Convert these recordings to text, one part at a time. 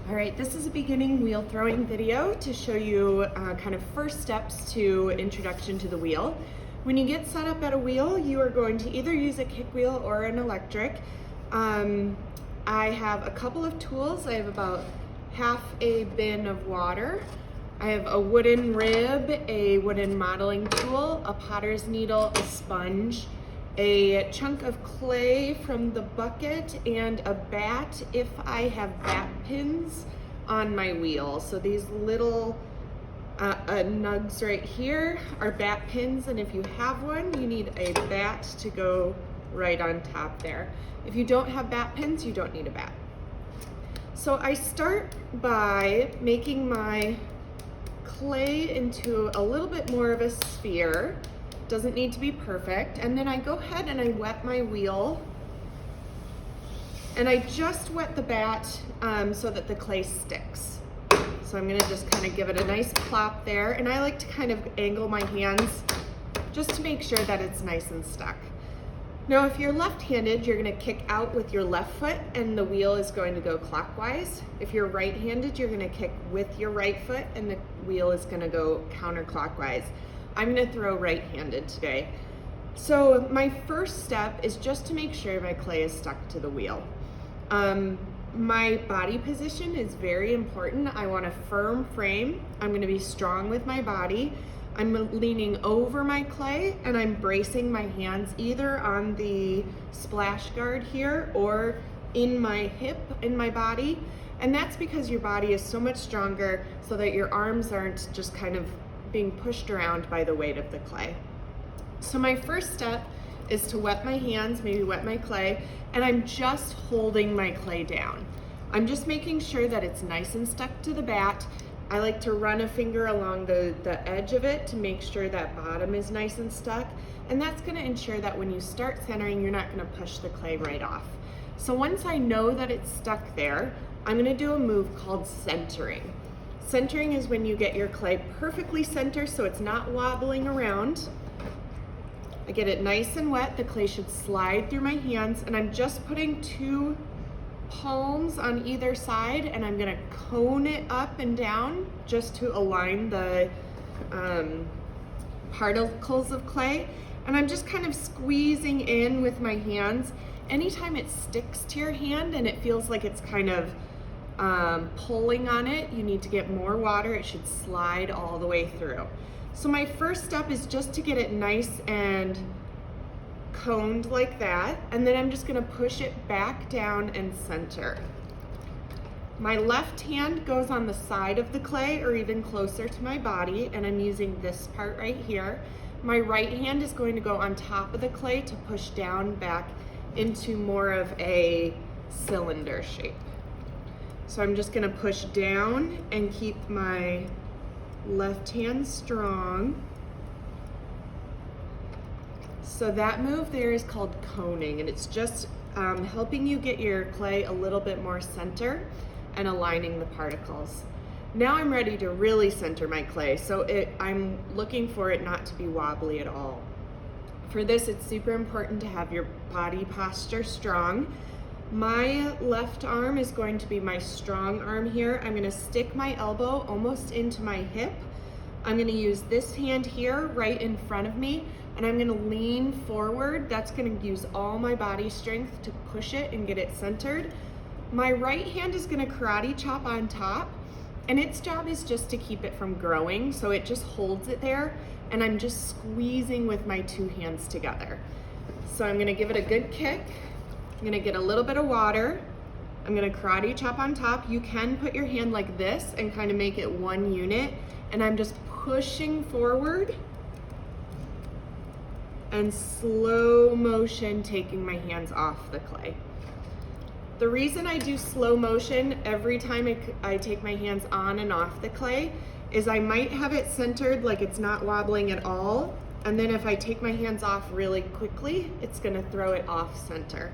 All right, this is a beginning wheel throwing video to show you kind of first steps to introduction to the wheel. When you get set up at a wheel, you are going to either use a kick wheel or an electric. I have a couple of tools. I have about half a bin of water. I have a wooden rib, a wooden modeling tool, a potter's needle, a sponge, a chunk of clay from the bucket, and a bat if I have bat pins on my wheel. So these little nugs right here are bat pins, and if you have one, you need a bat to go right on top there. If you don't have bat pins, you don't need a bat. So I start by making my clay into a little bit more of a sphere. Doesn't need to be perfect. And then I go ahead and I wet my wheel. And I just wet the bat so that the clay sticks. So I'm gonna just kind of give it a nice plop there. And I like to kind of angle my hands just to make sure that it's nice and stuck. Now, if you're left-handed, you're gonna kick out with your left foot and the wheel is going to go clockwise. If you're right-handed, you're gonna kick with your right foot and the wheel is gonna go counterclockwise. I'm gonna throw right-handed today. So my first step is just to make sure my clay is stuck to the wheel. My body position is very important. I want a firm frame. I'm gonna be strong with my body. I'm leaning over my clay and I'm bracing my hands either on the splash guard here or in my hip, in my body. And that's because your body is so much stronger so that your arms aren't just kind of being pushed around by the weight of the clay. So my first step is to wet my hands, maybe wet my clay, and I'm just holding my clay down. I'm just making sure that it's nice and stuck to the bat. I like to run a finger along the edge of it to make sure that bottom is nice and stuck, and that's gonna ensure that when you start centering, you're not gonna push the clay right off. So once I know that it's stuck there, I'm gonna do a move called centering. Centering is when you get your clay perfectly centered so it's not wobbling around. I get it nice and wet. The clay should slide through my hands, and I'm just putting two palms on either side, and I'm gonna cone it up and down just to align the particles of clay. And I'm just kind of squeezing in with my hands. Anytime it sticks to your hand and it feels like it's kind of pulling on it, you need to get more water. It should slide all the way through. So my first step is just to get it nice and coned like that, and then I'm just gonna push it back down and center. My left hand goes on the side of the clay or even closer to my body, and I'm using this part right here. My right hand is going to go on top of the clay to push down back into more of a cylinder shape. So I'm just gonna push down and keep my left hand strong. So that move there is called coning, and it's just helping you get your clay a little bit more center and aligning the particles. Now I'm ready to really center my clay, so I'm looking for it not to be wobbly at all. For this, it's super important to have your body posture strong. My left arm is going to be my strong arm here. I'm gonna stick my elbow almost into my hip. I'm gonna use this hand here right in front of me, and I'm gonna lean forward. That's gonna use all my body strength to push it and get it centered. My right hand is gonna karate chop on top, and its job is just to keep it from growing, so it just holds it there, and I'm just squeezing with my two hands together. So I'm gonna give it a good kick. I'm gonna get a little bit of water. I'm gonna karate chop on top. You can put your hand like this and kind of make it one unit. And I'm just pushing forward and slow motion taking my hands off the clay. The reason I do slow motion every time I take my hands on and off the clay is I might have it centered like it's not wobbling at all. And then if I take my hands off really quickly, it's gonna throw it off center.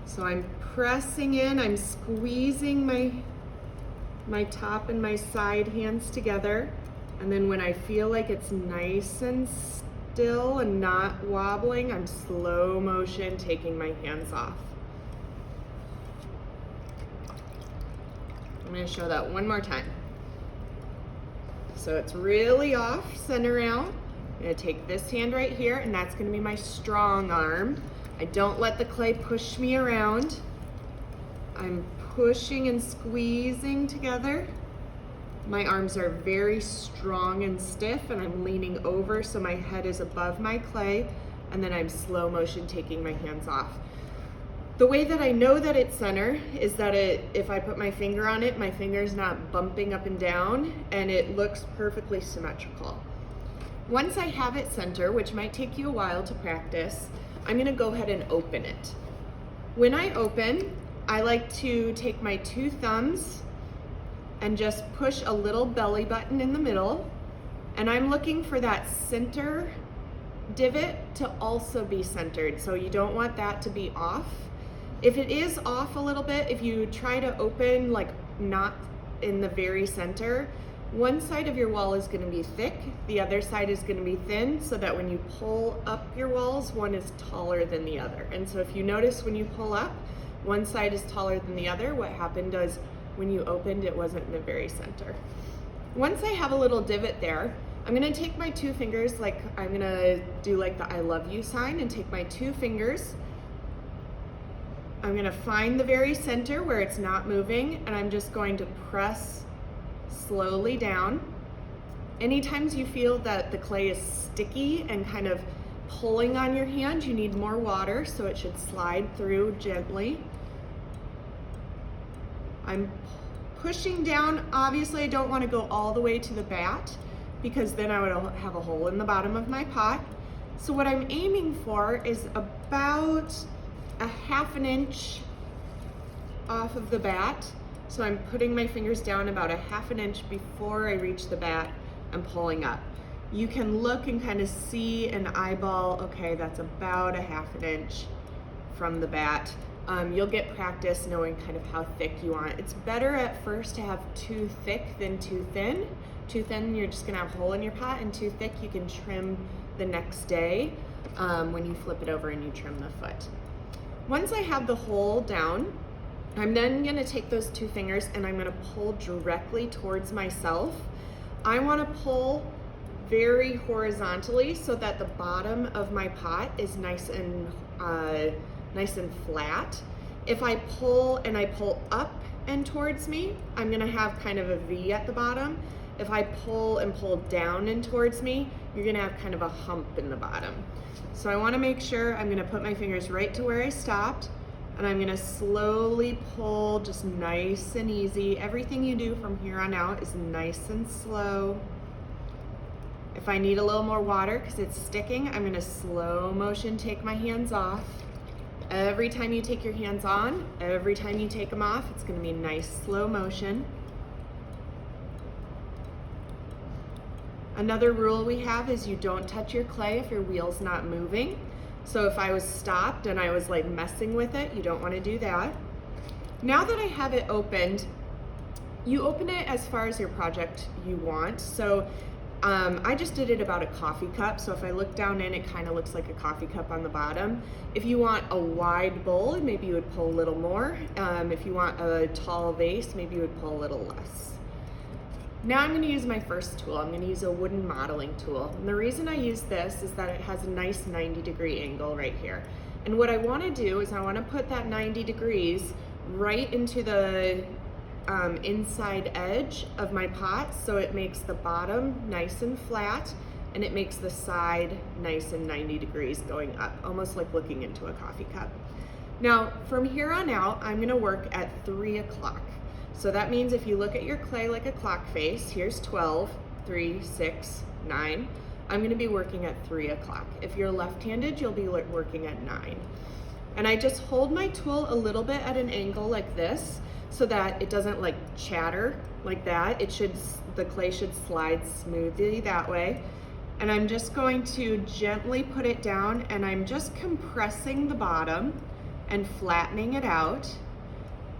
So I'm pressing in, I'm squeezing my top and my side hands together. And then when I feel like it's nice and still and not wobbling, I'm slow motion taking my hands off. I'm gonna show that one more time. So it's really off center out. I'm gonna take this hand right here, and that's gonna be my strong arm. I don't let the clay push me around. I'm pushing and squeezing together. My arms are very strong and stiff, and I'm leaning over so my head is above my clay, and then I'm slow motion taking my hands off. The way that I know that it's center is that if I put my finger on it, my finger's not bumping up and down, and it looks perfectly symmetrical. Once I have it center, which might take you a while to practice, I'm gonna go ahead and open it. When I open, I like to take my 2 thumbs and just push a little belly button in the middle. And I'm looking for that center divot to also be centered. So you don't want that to be off. If it is off a little bit, if you try to open like not in the very center, one side of your wall is gonna be thick, the other side is gonna be thin, so that when you pull up your walls, one is taller than the other. And so if you notice when you pull up, one side is taller than the other, what happened is when you opened, it wasn't in the very center. Once I have a little divot there, I'm gonna take my 2 fingers, like I'm gonna do like the I love you sign, and take my 2 fingers. I'm gonna find the very center where it's not moving, and I'm just going to press slowly down. Anytime you feel that the clay is sticky and kind of pulling on your hand, you need more water, so it should slide through gently. I'm pushing down. Obviously, I don't want to go all the way to the bat because then I would have a hole in the bottom of my pot. So what I'm aiming for is about a 1/2 inch off of the bat. So I'm putting my fingers down about a 1/2 inch before I reach the bat and pulling up. You can look and kind of see an eyeball, okay, that's about a 1/2 inch from the bat. You'll get practice knowing kind of how thick you want. It's better at first to have too thick than too thin. Too thin, you're just gonna have a hole in your pot, and too thick, you can trim the next day when you flip it over and you trim the foot. Once I have the hole down, I'm then gonna take those 2 fingers and I'm gonna pull directly towards myself. I wanna pull very horizontally so that the bottom of my pot is nice and flat. If I pull and I pull up and towards me, I'm gonna have kind of a V at the bottom. If I pull and pull down and towards me, you're gonna have kind of a hump in the bottom. So I wanna make sure I'm gonna put my fingers right to where I stopped, and I'm gonna slowly pull, just nice and easy. Everything you do from here on out is nice and slow. If I need a little more water because it's sticking, I'm gonna slow motion take my hands off. Every time you take your hands on, every time you take them off, it's gonna be nice slow motion. Another rule we have is you don't touch your clay if your wheel's not moving. So if I was stopped and I was like messing with it, you don't want to do that. Now that I have it opened, you open it as far as your project you want. So I just did it about a coffee cup. So if I look down in, it kind of looks like a coffee cup on the bottom. If you want a wide bowl, maybe you would pull a little more. If you want a tall vase, maybe you would pull a little less. Now I'm going to use my first tool. I'm going to use a wooden modeling tool. And the reason I use this is that it has a nice 90-degree angle right here. And what I want to do is I want to put that 90 degrees right into the inside edge of my pot, so it makes the bottom nice and flat and it makes the side nice and 90 degrees going up, almost like looking into a coffee cup. Now from here on out, I'm going to work at 3 o'clock. So that means if you look at your clay like a clock face, here's 12, 3, 6, 9. I'm going to be working at 3 o'clock. If you're left-handed, you'll be working at 9. And I just hold my tool a little bit at an angle like this so that it doesn't like chatter like that. The clay should slide smoothly that way. And I'm just going to gently put it down, and I'm just compressing the bottom and flattening it out.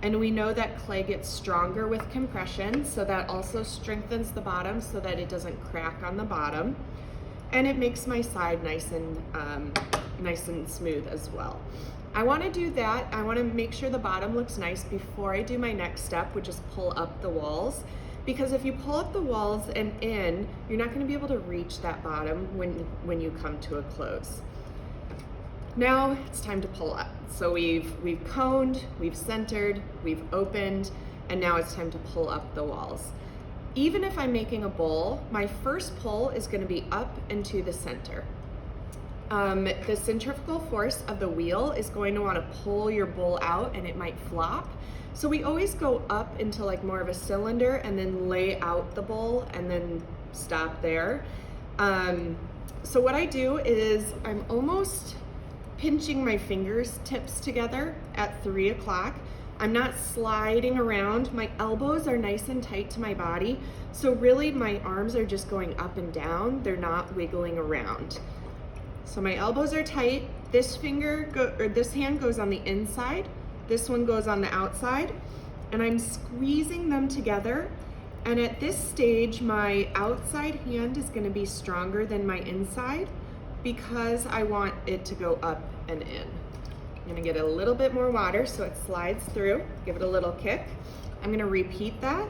And we know that clay gets stronger with compression, so that also strengthens the bottom so that it doesn't crack on the bottom. and it makes my side nice and smooth as well. I want to do that. I want to make sure the bottom looks nice before I do my next step, which is pull up the walls. Because if you pull up the walls and in, you're not going to be able to reach that bottom when you come to a close. Now it's time to pull up. So we've coned, we've centered, we've opened, and now it's time to pull up the walls. Even if I'm making a bowl, my first pull is going to be up into the center. The centrifugal force of the wheel is going to want to pull your bowl out, and it might flop. So we always go up into like more of a cylinder and then lay out the bowl and then stop there. So what I do is I'm almost pinching my fingers tips together at 3 o'clock. I'm not sliding around. My elbows are nice and tight to my body. So really my arms are just going up and down. They're not wiggling around. So my elbows are tight. This hand goes on the inside. This one goes on the outside. And I'm squeezing them together. And at this stage, my outside hand is going to be stronger than my inside because I want it to go up and in. I'm going to get a little bit more water so it slides through. Give it a little kick. I'm going to repeat that.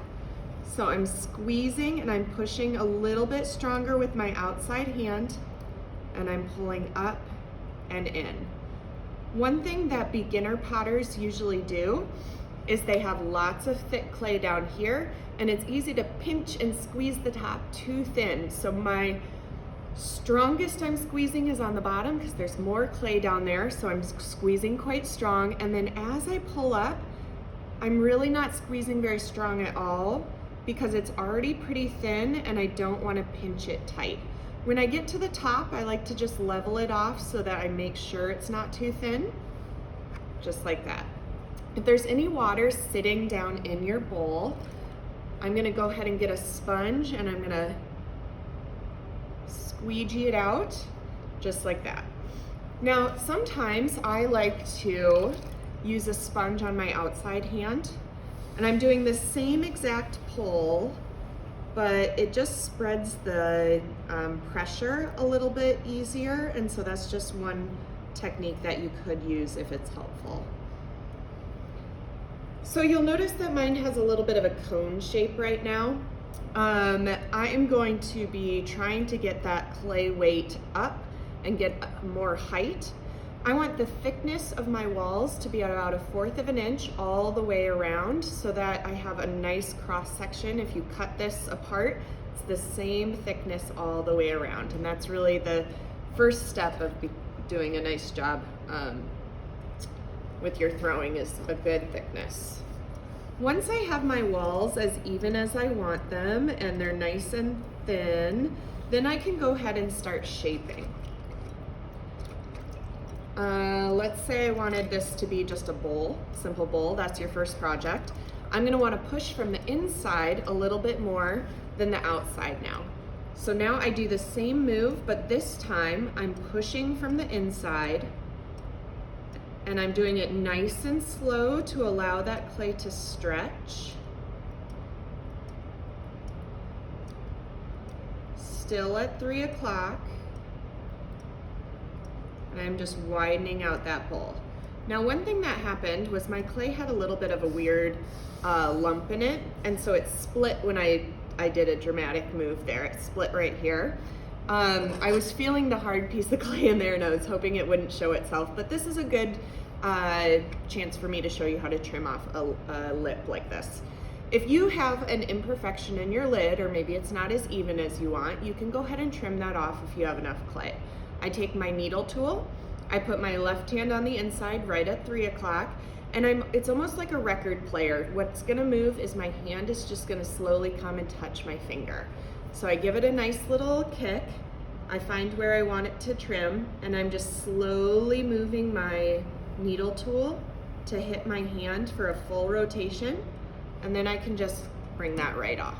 So I'm squeezing and I'm pushing a little bit stronger with my outside hand, and I'm pulling up and in. One thing that beginner potters usually do is they have lots of thick clay down here, and it's easy to pinch and squeeze the top too thin. So my strongest I'm squeezing is on the bottom because there's more clay down there, so I'm squeezing quite strong. And then as I pull up, I'm really not squeezing very strong at all because it's already pretty thin and I don't want to pinch it tight. When I get to the top, I like to just level it off so that I make sure it's not too thin, just like that. If there's any water sitting down in your bowl, I'm gonna go ahead and get a sponge and I'm gonna squeegee it out, just like that. Now, sometimes I like to use a sponge on my outside hand, and I'm doing the same exact pull, but it just spreads the pressure a little bit easier, and so that's just one technique that you could use if it's helpful. So you'll notice that mine has a little bit of a cone shape right now. I am going to be trying to get that clay weight up and get more height. I want the thickness of my walls to be about 1/4 of an inch all the way around so that I have a nice cross section. If you cut this apart, it's the same thickness all the way around. And that's really the first step of doing a nice job with your throwing, is a good thickness. Once I have my walls as even as I want them and they're nice and thin, then I can go ahead and start shaping. Let's say I wanted this to be just a bowl, simple bowl. That's your first project. I'm going to want to push from the inside a little bit more than the outside now. So now I do the same move, but this time I'm pushing from the inside, and I'm doing it nice and slow to allow that clay to stretch. Still at 3 o'clock. And I'm just widening out that bowl. Now, one thing that happened was my clay had a little bit of a weird lump in it, and so it split when I did a dramatic move there. It split right here. I was feeling the hard piece of clay in there and I was hoping it wouldn't show itself, but this is a good chance for me to show you how to trim off a lip like this. If you have an imperfection in your lid, or maybe it's not as even as you want, you can go ahead and trim that off if you have enough clay. I take my needle tool, I put my left hand on the inside right at 3 o'clock, and it's almost like a record player. What's gonna move is my hand is just gonna slowly come and touch my finger. So I give it a nice little kick, I find where I want it to trim, and I'm just slowly moving my needle tool to hit my hand for a full rotation, and then I can just bring that right off.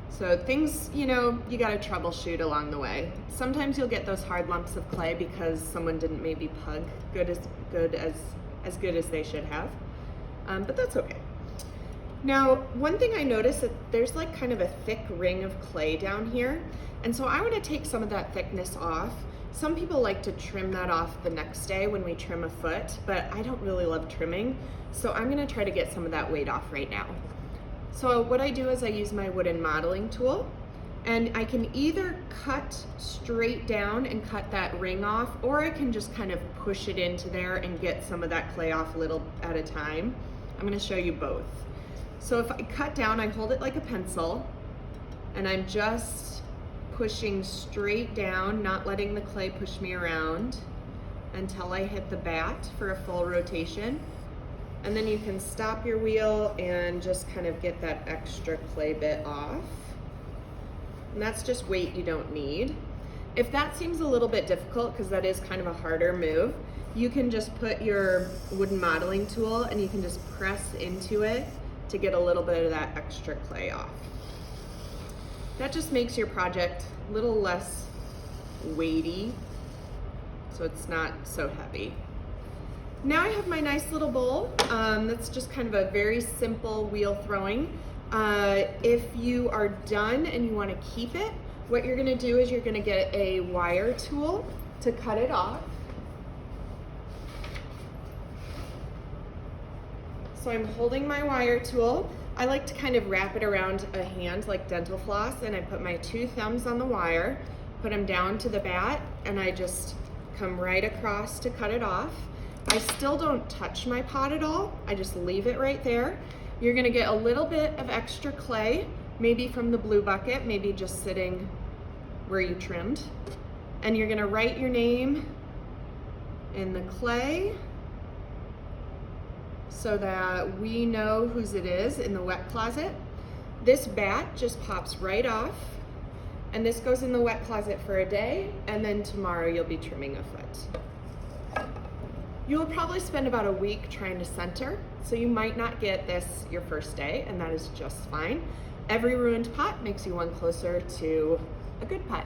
So things, you gotta troubleshoot along the way. Sometimes you'll get those hard lumps of clay because someone didn't maybe pug as good as they should have, but that's okay. Now, one thing I noticed that there's like kind of a thick ring of clay down here. And so I want to take some of that thickness off. Some people like to trim that off the next day when we trim a foot, but I don't really love trimming. So I'm going to try to get some of that weight off right now. So what I do is I use my wooden modeling tool, and I can either cut straight down and cut that ring off, or I can just kind of push it into there and get some of that clay off a little at a time. I'm going to show you both. So if I cut down, I hold it like a pencil, and I'm just pushing straight down, not letting the clay push me around until I hit the bat for a full rotation. And then you can stop your wheel and just kind of get that extra clay bit off. And that's just weight you don't need. If that seems a little bit difficult, because that is kind of a harder move, you can just put your wooden modeling tool and you can just press into it to get a little bit of that extra clay off. That just makes your project a little less weighty, so it's not so heavy. Now I have my nice little bowl. That's just kind of a very simple wheel throwing. If you are done and you want to keep it, what you're going to do is you're going to get a wire tool to cut it off. So I'm holding my wire tool. I like to kind of wrap it around a hand like dental floss, and I put my 2 thumbs on the wire, put them down to the bat, and I just come right across to cut it off. I still don't touch my pot at all. I just leave it right there. You're gonna get a little bit of extra clay, maybe from the blue bucket, maybe just sitting where you trimmed. And you're gonna write your name in the clay so that we know whose it is in the wet closet. This bat just pops right off, and this goes in the wet closet for a day, and then tomorrow you'll be trimming a foot. You'll probably spend about a week trying to center, so you might not get this your first day, and that is just fine. Every ruined pot makes you one closer to a good pot.